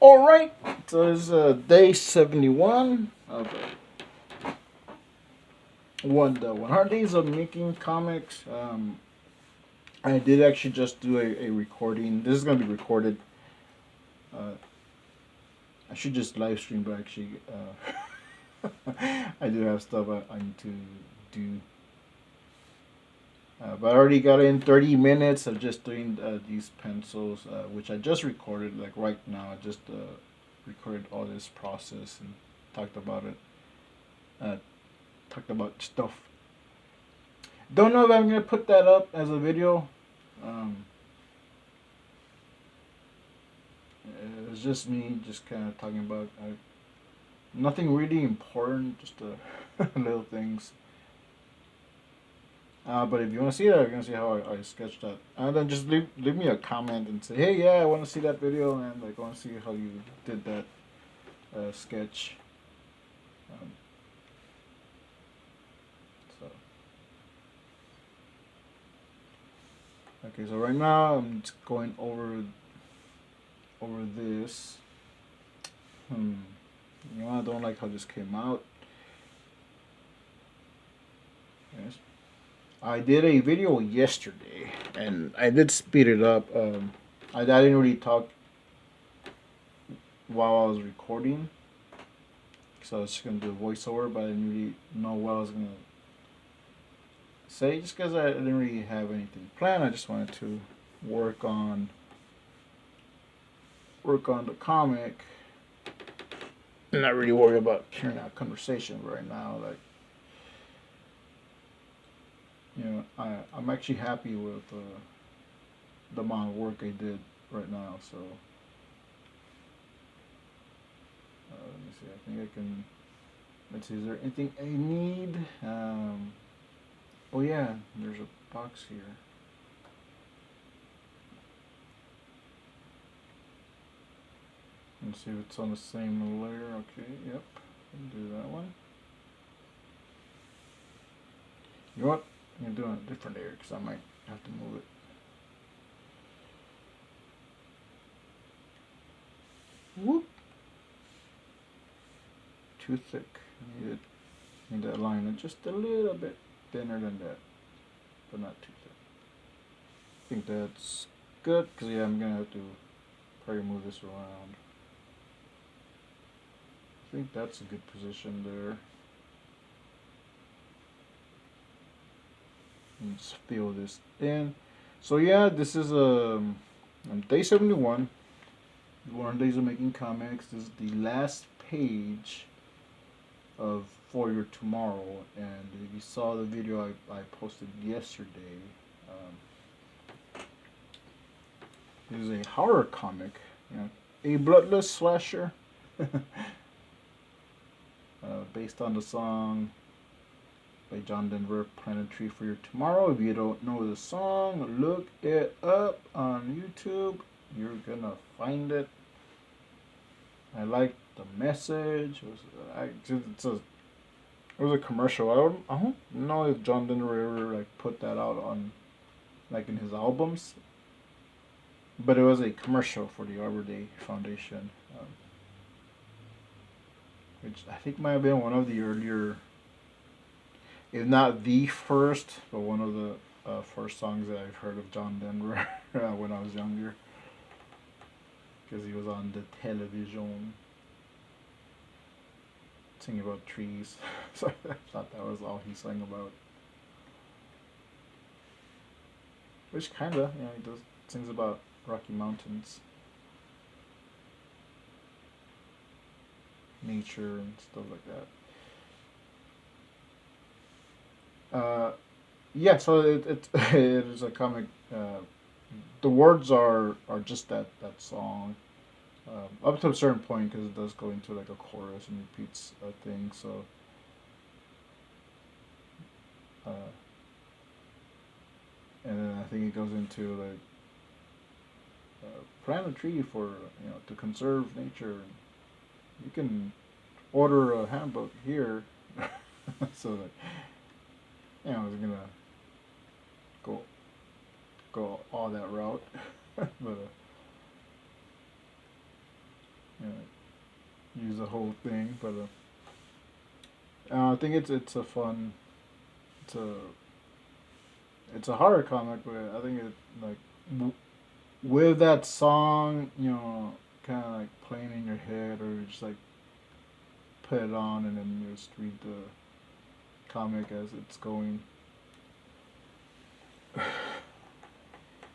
Alright, so this is day 71 of the 100 days of making comics. I did actually just do a recording. This is going to be recorded. I should just live stream, but actually, I do have stuff I need to do. But I already got in 30 minutes of just doing these pencils, which I just recorded. Like right now, I just recorded all this process and talked about it. Talked about stuff. Don't know if I'm gonna put that up as a video. It's just me, just kind of talking about nothing really important, just little things. But if you want to see that, you're gonna see how I sketched that. And then just leave me a comment and say, hey, yeah, I want to see that video, and like I want to see how you did that sketch. So okay, so right now I'm just going over this. You know, I don't like how this came out. Yes. I did a video yesterday, and I did speed it up. I didn't really talk while I was recording, so I was just gonna do a voiceover, but I didn't really know what I was gonna say, just because I didn't really have anything planned. I just wanted to work on the comic, and not really worry about carrying out conversation right now. Like, you know, I'm actually happy with the amount of work I did right now. So let me see. I think I can. Let's see. Is there anything I need? Oh yeah, there's a box here. Let's see if it's on the same layer. Okay. Yep. Do that one. You know what? I'm gonna do it on a different layer because I might have to move it. Whoop! Too thick. Need that line just a little bit thinner than that, but not too thick. I think that's good because yeah, I'm gonna have to probably move this around. I think that's a good position there. And just fill this in. So yeah, this is day 71. 100 days of making comics. This is the last page of For Your Tomorrow, and if you saw the video I posted yesterday, this is a horror comic, you know, a bloodless slasher, based on the song by John Denver, Plant a Tree for Your Tomorrow. If you don't know the song, look it up on YouTube. You're gonna find it. I like the message. It was a commercial. I don't know if John Denver ever like put that out on like in his albums, but it was a commercial for the Arbor Day Foundation, which I think might have been one of the earlier, if not the first, but one of the first songs that I've heard of John Denver when I was younger, because he was on the television singing about trees. So I thought that was all he sang about. Which kinda, you know, he does sings about Rocky Mountains, nature, and stuff like that. Yeah, so it is a comic. The words are just that song. Up to a certain point, because it does go into like a chorus and repeats a thing. So, and then I think it goes into like plant a tree for, you know, to conserve nature. You can order a handbook here. So that, you know, I was gonna go all that route, but use the whole thing, but I think it's a fun, it's a it's a horror comic, but I think it like with that song, kind of like playing in your head, or just like put it on and then you just read the comic as it's going.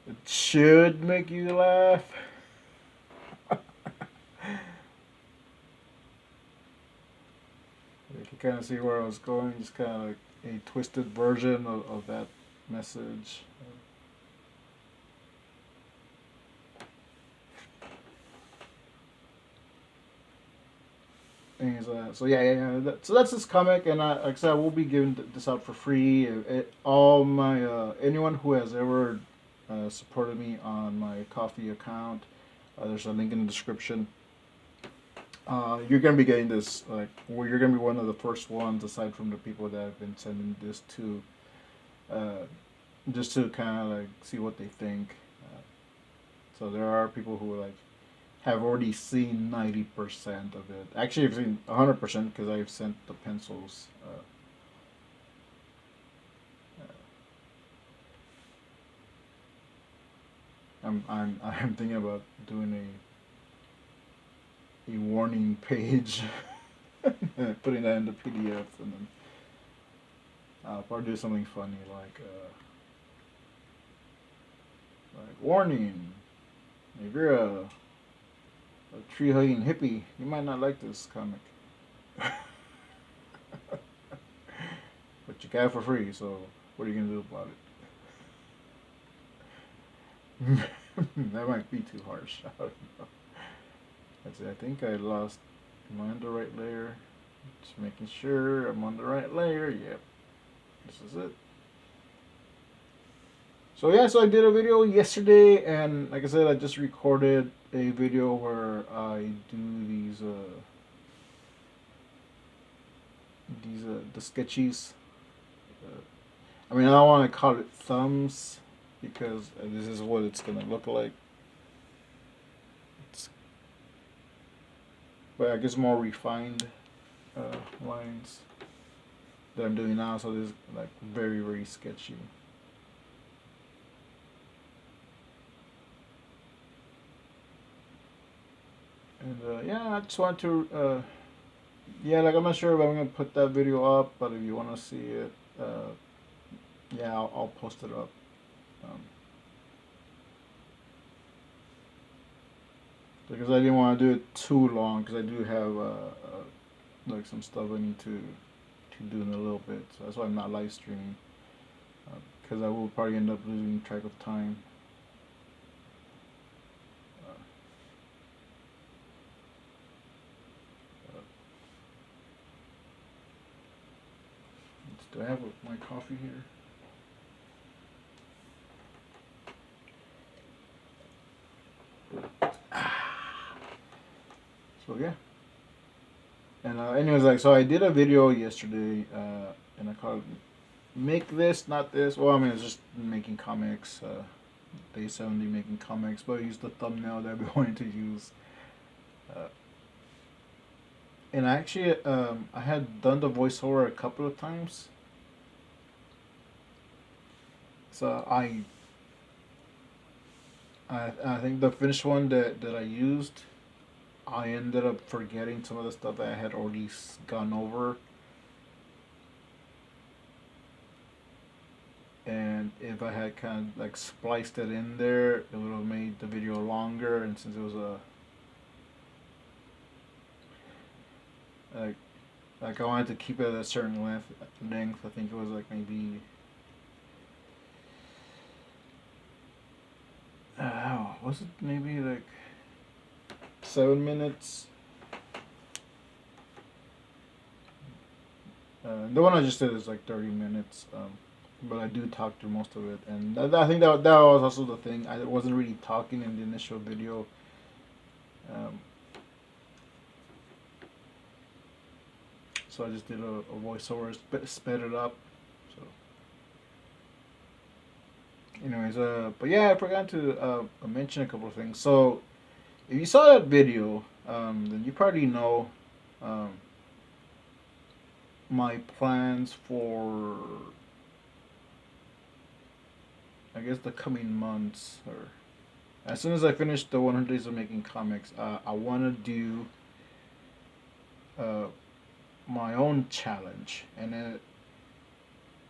It should make you laugh. You can kind of see where I was going, just kind of like a twisted version of that message. Things like that. So yeah. So that's this comic, and like I said, I will be giving this out for free. All my anyone who has ever supported me on my Coffee account, there's a link in the description. You're gonna be getting this, you're gonna be one of the first ones, aside from the people that I've been sending this to, just to kind of like see what they think. So there are people who have already seen 90% of it. Actually, I've seen 100% because I've sent the pencils. I'm thinking about doing a warning page, putting that in the PDF, and then probably do something funny like warning. If you're a tree hugging hippie, you might not like this comic. But you got it for free, so what are you gonna do about it? That might be too harsh. I don't know. Let's see, I think I lost. Am I on the right layer? Just making sure I'm on the right layer. Yep. This is it. So yeah, so I did a video yesterday, and like I said, I just recorded a video where I do the sketchies. I mean, I don't want to call it thumbs because this is what it's gonna look like. But I guess more refined lines that I'm doing now, so this is like very, very sketchy. And yeah, I just want to yeah, like I'm not sure if I'm gonna put that video up, but if you want to see it, yeah, I'll post it up. Because I didn't want to do it too long, because I do have like some stuff I need to do in a little bit, so that's why I'm not live streaming, because I will probably end up losing track of time. Do I have my coffee here? So yeah. And anyways, so I did a video yesterday, and I called "Make This, Not This." Well, I mean, it's just making comics. Day 70 making comics, but I used the thumbnail that we wanted to use. And actually, I had done the voiceover a couple of times. So I think the finished one that I used, I ended up forgetting some of the stuff that I had already gone over. And if I had kind of like spliced it in there, it would have made the video longer. And since it was like I wanted to keep it at a certain length, I think it was like maybe was it maybe like 7 minutes? The one I just did is like 30 minutes, but I do talk through most of it, and I think that was also the thing. I wasn't really talking in the initial video. So I just did a voiceover, sped it up. So, anyways, but yeah, I forgot to mention a couple of things. So, if you saw that video, then you probably know my plans for, I guess, the coming months, or as soon as I finish the 100 Days of Making Comics, I want to do uh, my own challenge, and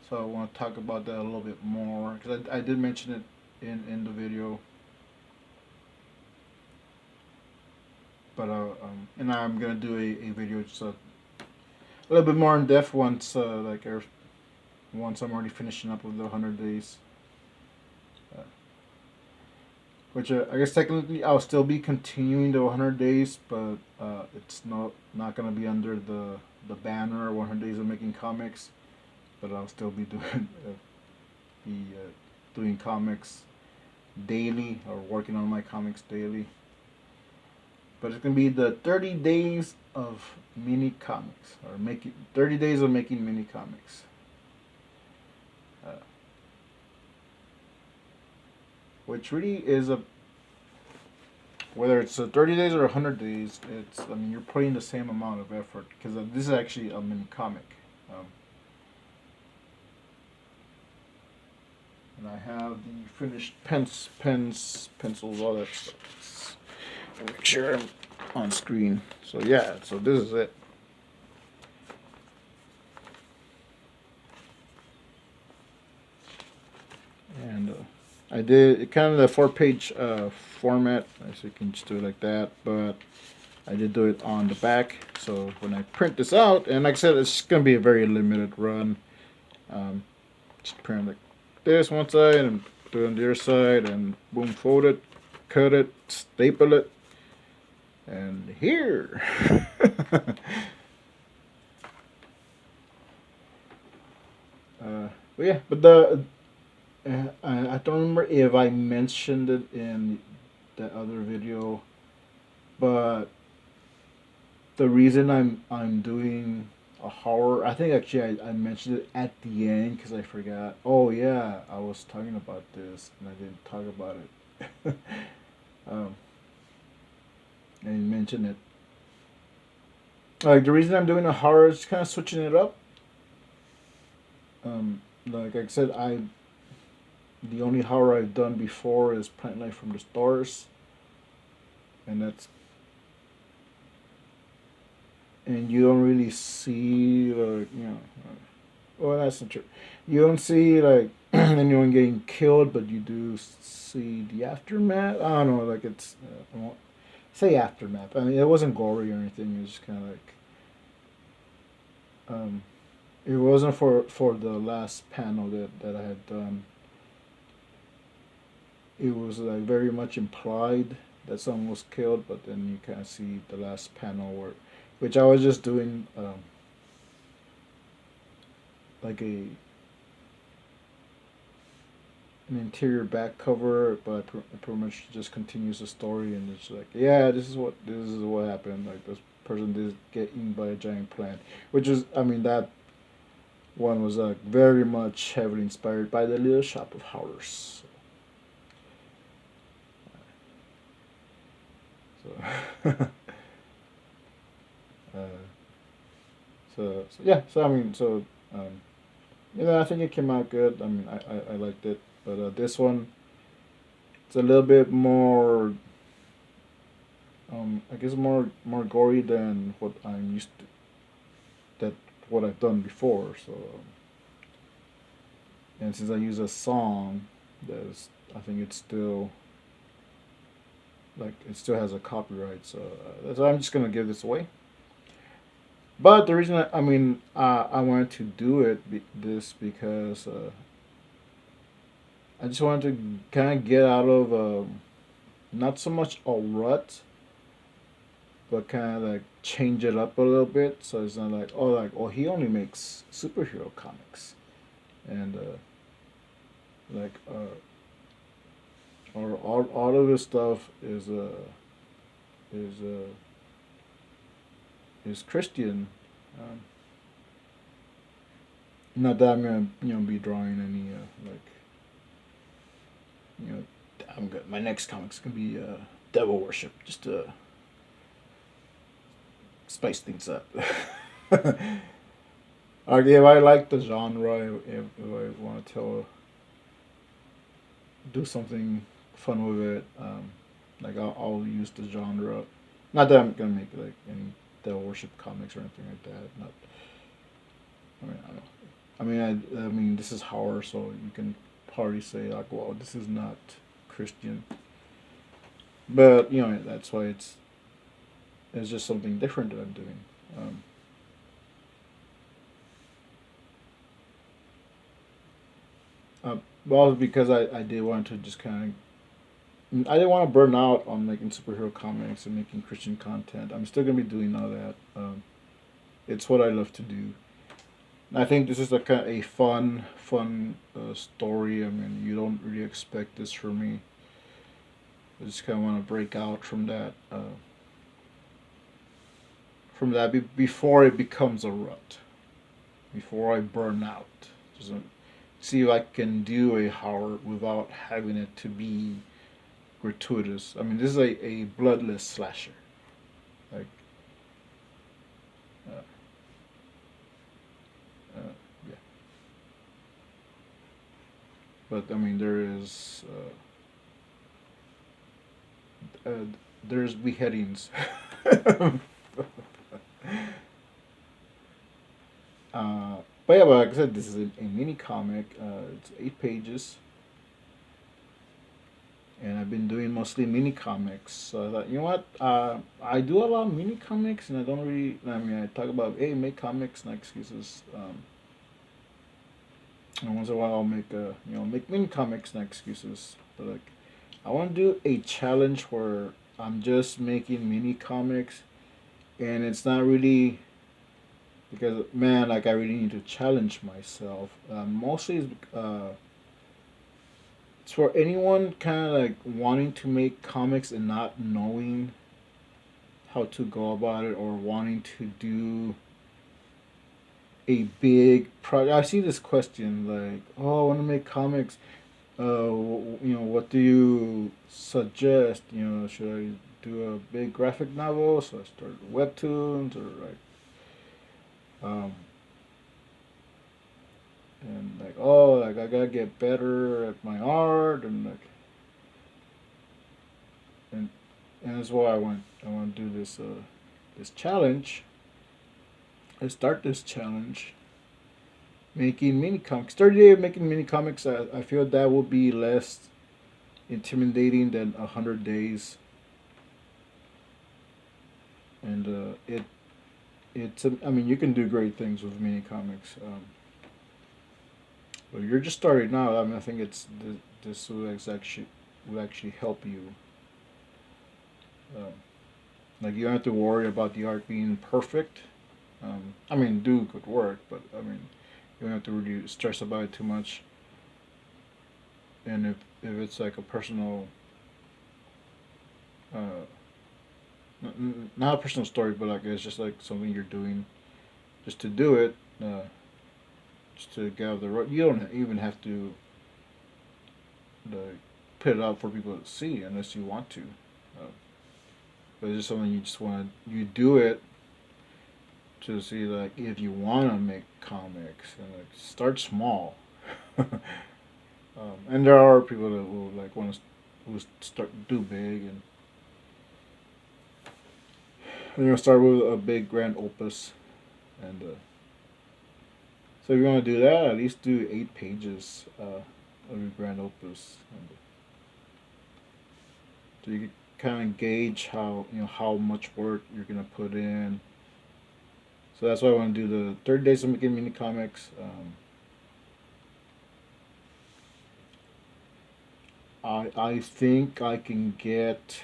so I want to talk about that a little bit more because I did mention it in the video, but and I'm gonna do a video just a little bit more in depth once once I'm already finishing up with the 100 days. Which I guess technically I'll still be continuing the 100 days, but it's not gonna be under the banner 100 Days of Making Comics, but I'll still be doing doing comics daily, or working on my comics daily. But it's gonna be the 30 days of mini comics, or making 30 days of making mini comics. Which really is whether it's 30 days or 100 days, I mean, you're putting the same amount of effort, because this is actually a mini comic. And I have the finished pencils, all that stuff. Make sure I'm on screen. So yeah, so this is it. And I did kind of the 4-page format, so you can just do it like that, but I did do it on the back. So when I print this out, and like I said, it's going to be a very limited run. Just print like this one side and do it on the other side, and boom, fold it, cut it, staple it, and here. But yeah, but I don't remember if I mentioned it in that other video, but the reason I'm doing a horror, I think actually I mentioned it at the end because I forgot. Oh yeah, I was talking about this and I didn't talk about it. And mention it. Like, the reason I'm doing a horror is kind of switching it up. Like I said, the only horror I've done before is Plant Life from the Stars, and you don't really see, like, well, that's not true. You don't see like anyone getting killed, but you do see the aftermath. I don't know, like, it's I won't say aftermath. I mean, it wasn't gory or anything. It was just kind of like it wasn't for the last panel that I had done. It was like very much implied that someone was killed, but then you kind of see the last panel which I was just doing like an interior back cover, but it pretty much just continues the story, and it's like, yeah, this is what happened. Like, this person did get eaten by a giant plant, which is, I mean, that one was very much heavily inspired by the Little Shop of Horrors. So, so yeah. So I mean, I think it came out good. I mean, I liked it, but this one, it's a little bit more. I guess more gory than what I'm used to. What I've done before. So, and since I use a song, I think it's still, like, it still has a copyright. So I'm just gonna give this away. But the reason I wanted to do this because I just wanted to kind of get out of not so much a rut, but kind of like change it up a little bit, so it's not like, oh, he only makes superhero comics, and or all of this stuff is Christian. Not that I'm gonna be drawing any I'm good. My next comic's gonna be devil worship, just spice things up. Like if I like the genre, if I want to do something fun with it, like I'll use the genre. Not that I'm gonna make like any Devil Worship comics or anything like that. Not. I mean, I don't. I mean, this is horror, so you can hardly say like, well, this is not Christian. But you know, that's why it's just something different that I'm doing. Well, because I did want to just kind of, I didn't want to burn out on making superhero comics and making Christian content. I'm still gonna be doing all that. It's what I love to do. And I think this is a kind of a fun story. I mean, you don't really expect this from me. I just kind of want to break out from that before it becomes a rut, before I burn out. Just see if I can do a horror without having it to be gratuitous. I mean, this is a bloodless slasher. Like, uh, uh, yeah. But I mean, uh, there's beheadings. But yeah, but like I said, this is a mini comic. It's 8 pages, and I've been doing mostly mini comics. So I thought, you know what? I do a lot of mini comics, and I don't really. I mean, I talk about hey, make comics, not excuses. And once in a while, I'll make make mini comics, not excuses. But like, I want to do a challenge where I'm just making mini comics, and it's not really because man, like I really need to challenge myself. Mostly, it's for anyone kind of like wanting to make comics and not knowing how to go about it or wanting to do a big project. I see this question like, "Oh, I want to make comics. What do you suggest? Should I do a big graphic novel? So I start webtoons or like, um, and like, oh, like I gotta get better at my art and like, and and that's why I want to do this challenge. I start this challenge making mini comics. 30 days making mini comics. I feel that will be less intimidating than 100 days, and I mean, you can do great things with mini comics. But you're just starting out. I mean, I think this will actually help you. Um, like you don't have to worry about the art being perfect. I mean, do good work, but I mean, you don't have to really stress about it too much. And if it's like a personal, uh, not a personal story, but like it's just like something you're doing just to do it, just to get out the road. You don't even have to like put it out for people to see unless you want to. Uh, but it's just something you just want to you do it to see like if you want to make comics and like start small. And there are people that will like want to who start do big and you're gonna start with a big grand opus, and so if you want to do that, at least do 8 pages of your grand opus, and so you can kind of gauge how much work you're gonna put in. So that's why I want to do the 30 days of making mini comics. I think I can get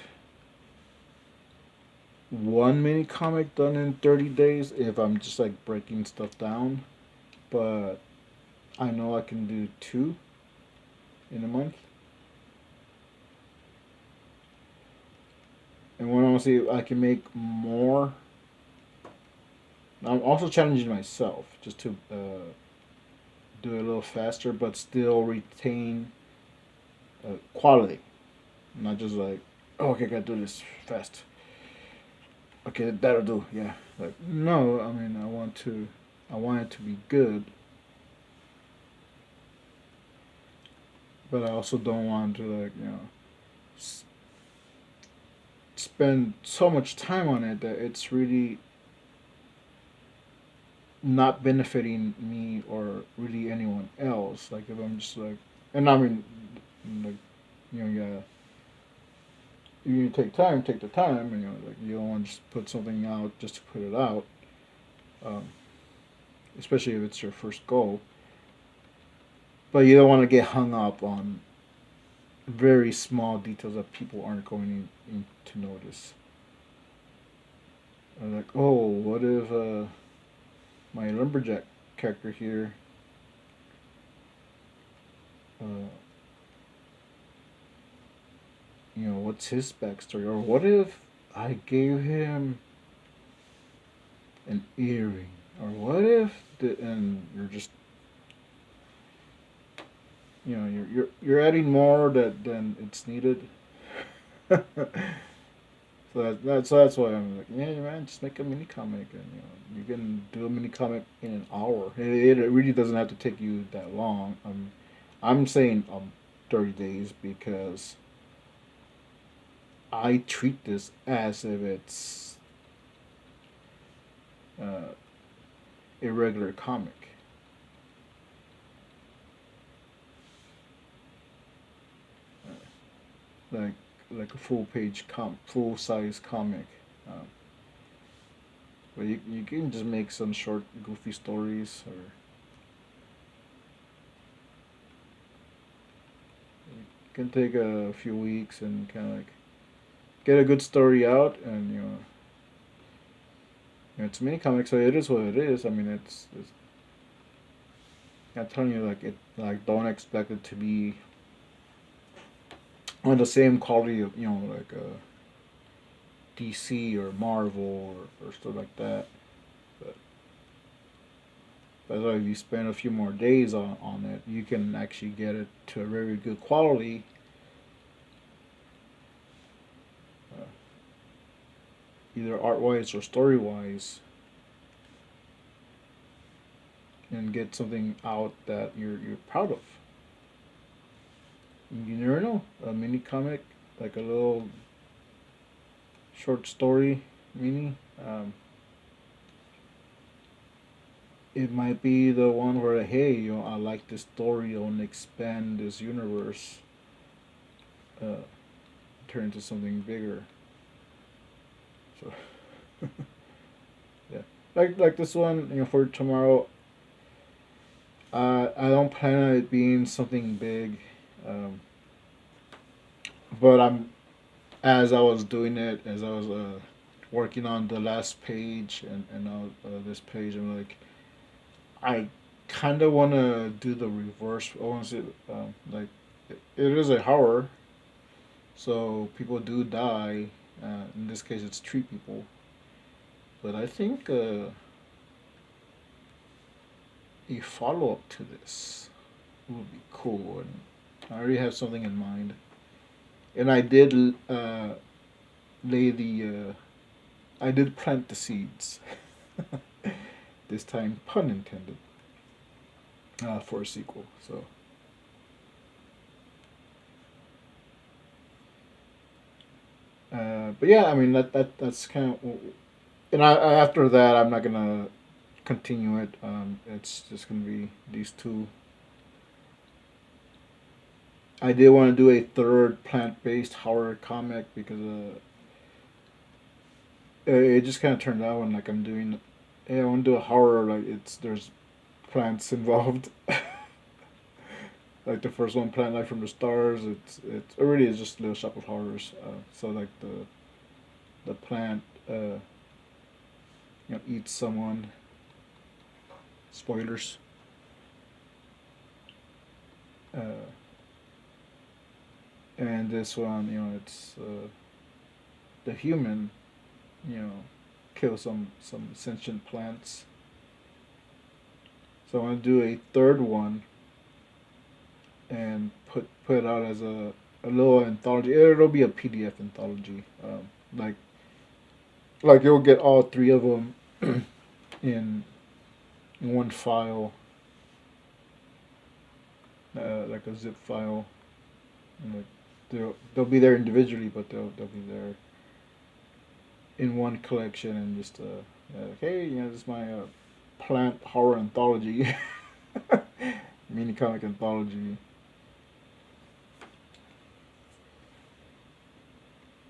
one mini comic done in 30 days if I'm just like breaking stuff down, but I know I can do two in a month. And when I want to see if I can make more, I'm also challenging myself just to do it a little faster, but still retain quality. Not just like, oh, okay, I gotta do this fast. okay, that'll do. Yeah. Like, no, I mean, I want it to be good, but I also don't want to, like, s- spend so much time on it that it's really not benefiting me or really anyone else. Like, if I'm just like, and I mean, like, yeah, you take the time, and like, you don't want to just put something out just to put it out, um, especially if it's your first goal. But you don't want to get hung up on very small details that people aren't going in to notice. Like, oh, what if my lumberjack character here, uh, what's his backstory? Or what if I gave him an earring? Or what if and you're just you're adding more than it's needed. So that's why I'm like, yeah, man, just make a mini comic, and you can do a mini comic in an hour. It really doesn't have to take you that long. I'm saying 30 days because I treat this as if it's uh, a regular comic. like like a full size comic. Um, but you can just make some short goofy stories, or you can take a few weeks and kind of like get a good story out, and it's a mini comic, so it is what it is. I mean, it's I'm telling you, like, it, like, don't expect it to be on the same quality of like DC or Marvel or stuff like that. But that's why if you spend a few more days on it, you can actually get it to a very good quality. Uh, Either art wise or story wise, and get something out that you're proud of. You never know. A mini comic, like a little short story mini. It might be the one where, hey, I like this story. I want to expand this universe, uh, turn into something bigger. So yeah, like this one, for tomorrow. I don't plan on it being something big, um, but as I was doing it, as I was working on the last page and now this page, I'm like, I kind of want to do the reverse. I want to say, like, it is a horror, so people do die. In this case, it's three people. But I think a follow up to this would be cool, and I already have something in mind. And I did lay the, I did plant the seeds. This time, pun intended, for a sequel. So, but yeah, I mean that's kind of, and after that, I'm not gonna continue it. It's just gonna be these two. I did want to do a third plant-based horror comic because it just kind of turned out when, like, I'm doing, hey, I want to do a horror, like, there's plants involved. Like the first one, Plant Life from the Stars. It already is just Little Shop of Horrors. So like the plant, eats someone. Spoilers. Uh, and this one, it's the human, you know, kill some sentient plants. So I want to do a third one and put it out as a little anthology. It'll be a PDF anthology. Like like you'll get all three of them in one file, like a zip file, and like they'll be there individually, but they'll be there in one collection, and just like, hey, this is my plant horror anthology, mini comic anthology.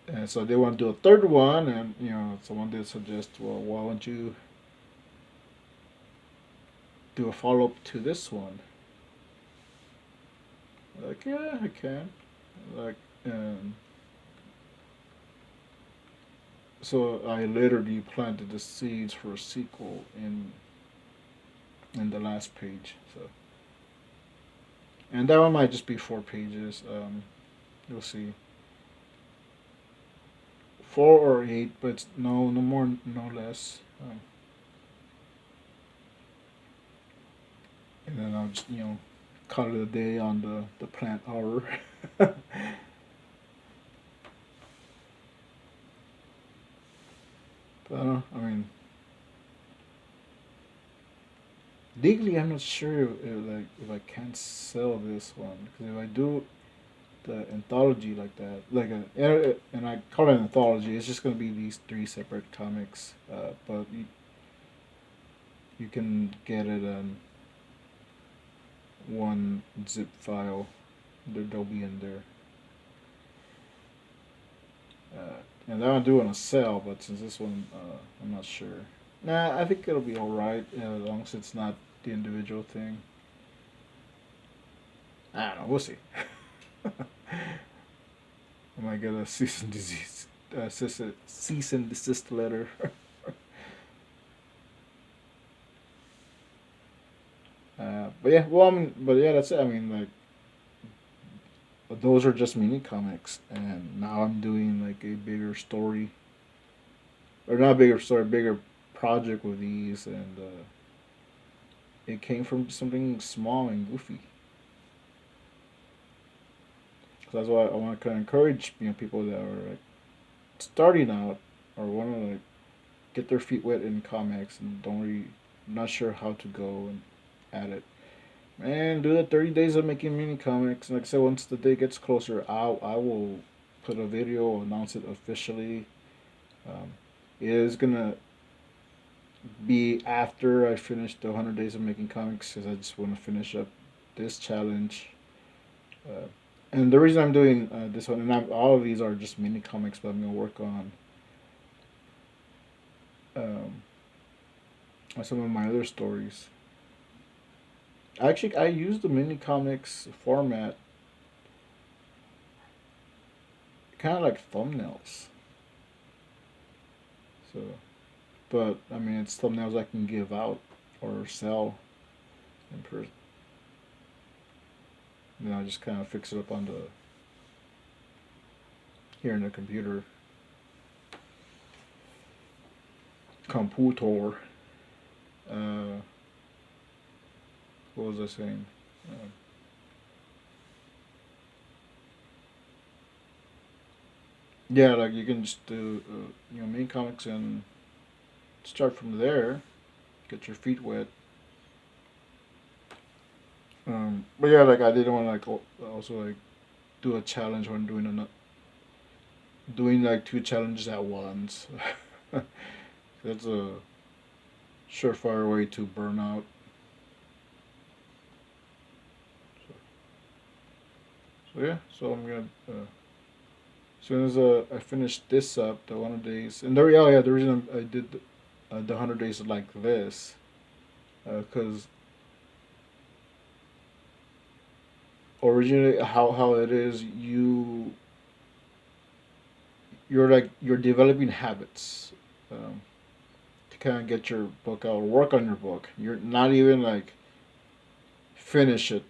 And so they want to do a third one, and someone did suggest, well, why don't you do a follow up to this one? Like, yeah, I can. Like, so I literally planted the seeds for a sequel in the last page. So, and that one might just be 4 pages. You'll see. 4 or 8, but no more, no less. And then I'll just call it a day on the plant horror. But I mean, legally, I'm not sure if I can sell this one, because if I do the anthology like that, and I call it an anthology, it's just gonna be these 3 separate comics. But you can get it in one zip file. They'll be in there. And that one do want to sell, but since this one, I'm not sure. Nah, I think it'll be alright, as long as it's not the individual thing. I don't know, we'll see. I might get a cease and desist letter. But yeah, well, that's it. I mean, like, those are just mini comics, and now I'm doing like a bigger story, or not bigger story, bigger project with these, and it came from something small and goofy. So that's why I want to kind of encourage people that are like starting out or want to like get their feet wet in comics and don't really not sure how to go and at it. And do the 30 days of making mini comics. And like I said, once the day gets closer, I will put a video, announce it officially. It is gonna be after I finish the 100 days of making comics, because I just want to finish up this challenge. And the reason I'm doing this one, and all of these are just mini comics, but I'm gonna work um, on some of my other stories. Actually, I use the mini comics format kind of like thumbnails. So, but I mean, it's thumbnails I can give out or sell in person. Then I just kind of fix it up on the here in the computer. Computer. What was I saying? Yeah, like you can just do main comics and start from there. Get your feet wet. But yeah, like I didn't want to like also like do a challenge when doing like 2 challenges at once. That's a surefire way to burn out. So yeah, so I'm gonna as soon as I finish this up, the 100 days, and the reason I did the 100 days like this, because originally how it is, you're developing habits, to kind of get your book out or work on your book. You're not even like finish it,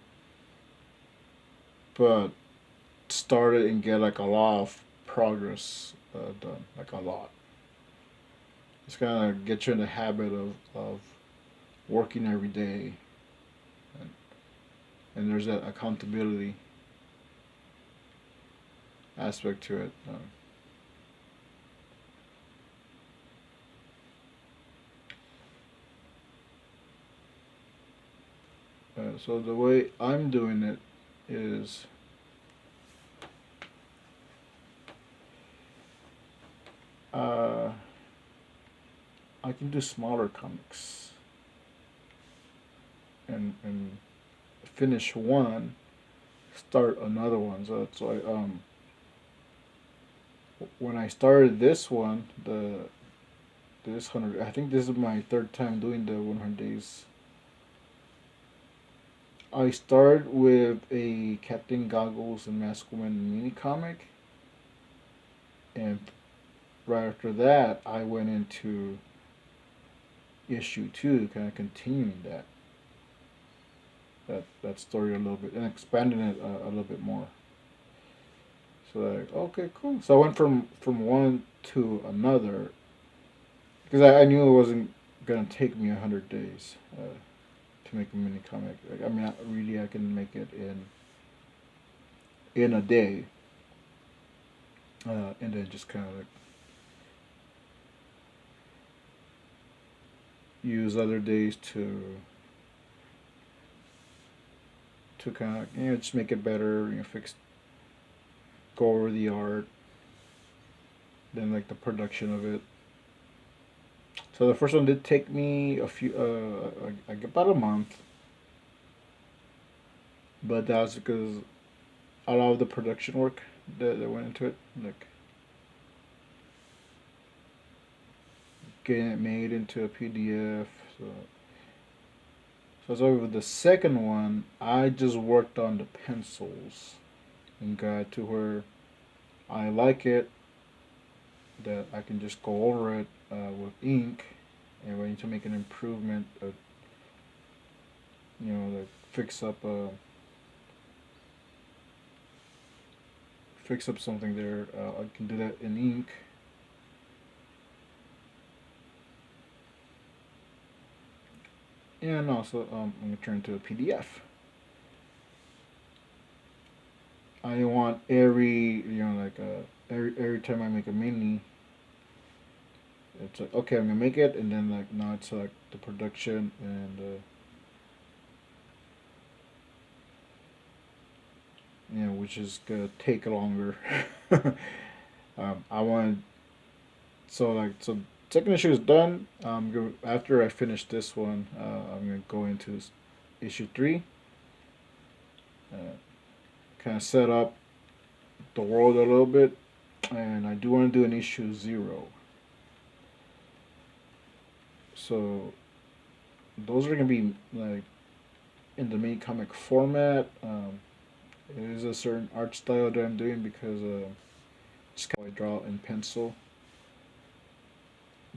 but start it and get like a lot of progress done, like a lot. It's kind of get you in the habit of working every day, and, and there's that accountability aspect to it. So the way I'm doing it is uh, I can do smaller comics and finish one, start another one. So that's why when I started this one, this 100, I think this is my third time doing the 100 days. I started with a Captain Goggles and Mask Woman mini comic, and right after that, I went into issue 2, kind of continuing that story a little bit and expanding it a little bit more. So like, okay, cool. So I went from one to another because I knew it wasn't gonna take me 100 days to make a mini comic. Like, I mean, I can make it in a day, and then just kind of like use other days to kind of just make it better, go over the art, then like the production of it. So the first one did take me like about a month, but that's because a lot of the production work that went into it, like getting it made into a PDF. So with the second one, I just worked on the pencils and got to where I like it, that I can just go over it with ink, and we need to make an improvement, like fix up something there. I can do that in ink. And also, I'm gonna turn to a PDF. I want every time I make a mini, it's like, okay, I'm gonna make it, and then like now it's like the production and which is gonna take longer. I want so second issue is done. After I finish this one, I'm gonna go into issue 3. Uh, kind of set up the world a little bit, and I do want to do an issue 0. So those are gonna be like in the main comic format. It is a certain art style that I'm doing because it's how I draw in pencil.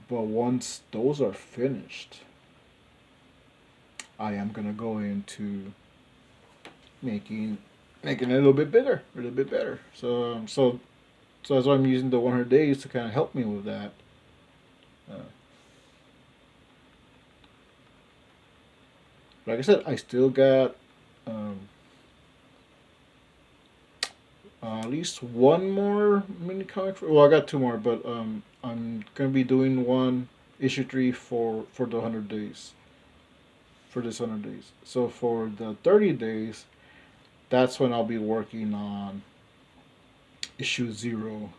But once those are finished, I am gonna go into making it a little bit bigger, a little bit better. So that's why I'm using the 100 days to kind of help me with that. Uh, like I said, I still got um, at least one more mini comic. Well, I got two more, but I'm gonna be doing one issue 3 for the 100 days. For this 100 days. So for the 30 days, that's when I'll be working on issue 0,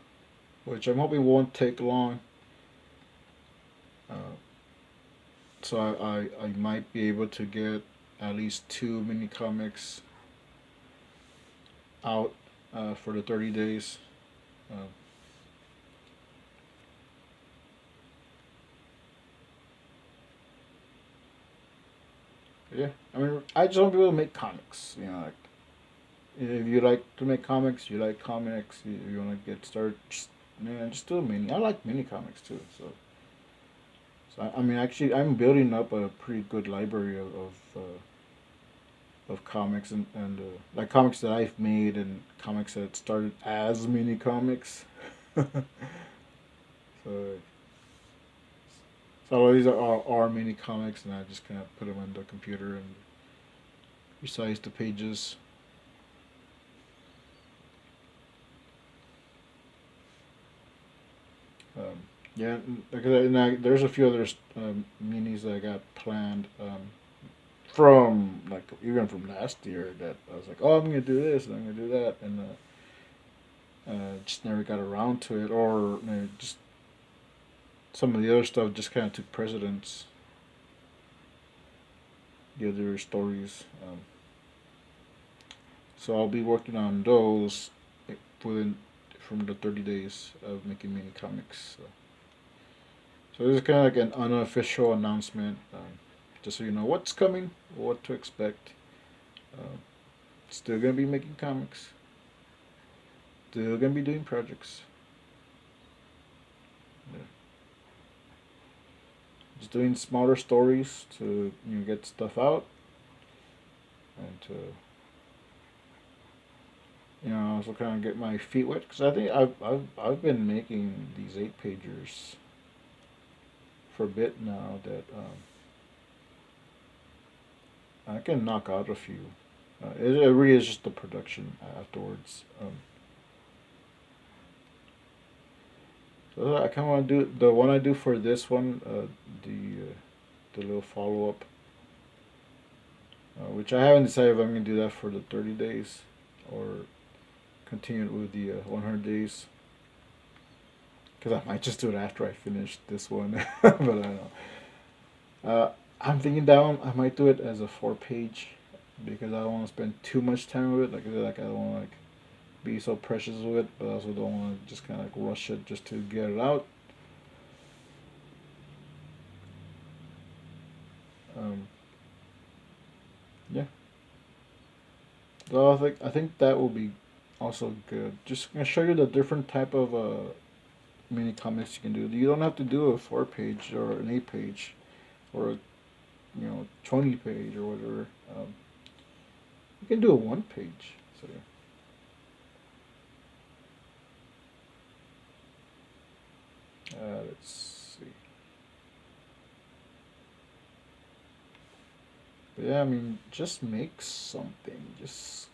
which I'm hoping won't take long. Uh, so I might be able to get at least 2 mini comics out for the 30 days. Uh, yeah, I mean, I just want people to make comics. Like if you like to make comics, you like comics. You want to get started, just do a mini. I like mini comics too. So I mean, actually, I'm building up a pretty good library of comics and like comics that I've made and comics that started as mini comics. So all these are mini comics, and I just kind of put them on the computer and resize the pages. Yeah, there's a few other minis that I got planned from like even from last year that I was like, oh, I'm gonna do this and I'm gonna do that, and just never got around to it, or just some of the other stuff just kind of took precedence. The other stories, so I'll be working on those within from the 30 days of making mini comics. So this is kind of like an unofficial announcement, just so you know what's coming, what to expect. Uh, Still gonna be making comics. Still gonna be doing projects. Yeah. Just doing smaller stories to get stuff out, and to also kind of get my feet wet, because I think I've been making these 8-pagers for a bit now that I can knock out a few. It really is just the production afterwards. So I kind of want to do the one I do for this one, the little follow up, which I haven't decided if I'm gonna do that for the 30 days or continue it with the 100 days. Because I might just do it after I finish this one, but I don't know. I'm thinking down. I might do it as a 4-page because I don't want to spend too much time with it. Like I said, I don't want to be so precious with it, but I also don't want to just kind of rush it just to get it out. Yeah. So I think that will be also good. Just gonna show you the different type of mini comics you can do. You don't have to do a 4-page or an 8-page or a 20-page or whatever. You can do a 1-page. So yeah. Let's see. But yeah, I mean, just make something. Just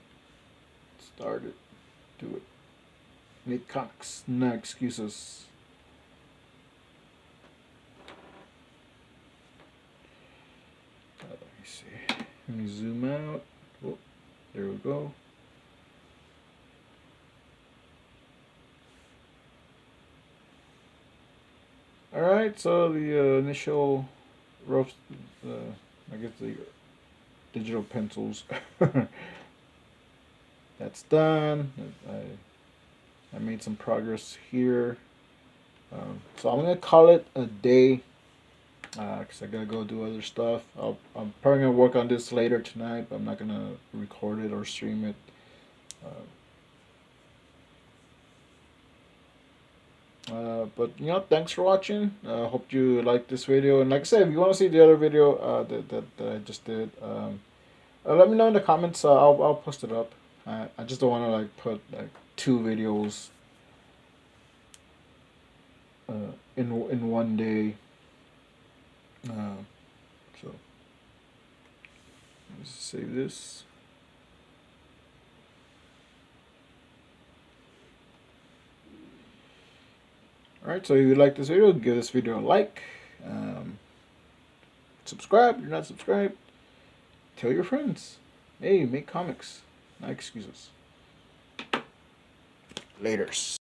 start it. Do it. Make comics. No excuses. Let me see. Let me zoom out. Oh, there we go. Alright, so the initial rough, I guess the digital pencils, that's done. I made some progress here. So I'm going to call it a day, because I got to go do other stuff. I'm probably going to work on this later tonight, but I'm not going to record it or stream it. But thanks for watching. Hope you liked this video, and like I said, if you want to see the other video that I just did, let me know in the comments. I'll post it up. I just don't want to put 2 videos in one day. So let's save this. Alright, so if you like this video, give this video a like. Subscribe if you're not subscribed. Tell your friends. Hey, make comics. No excuses. Laters.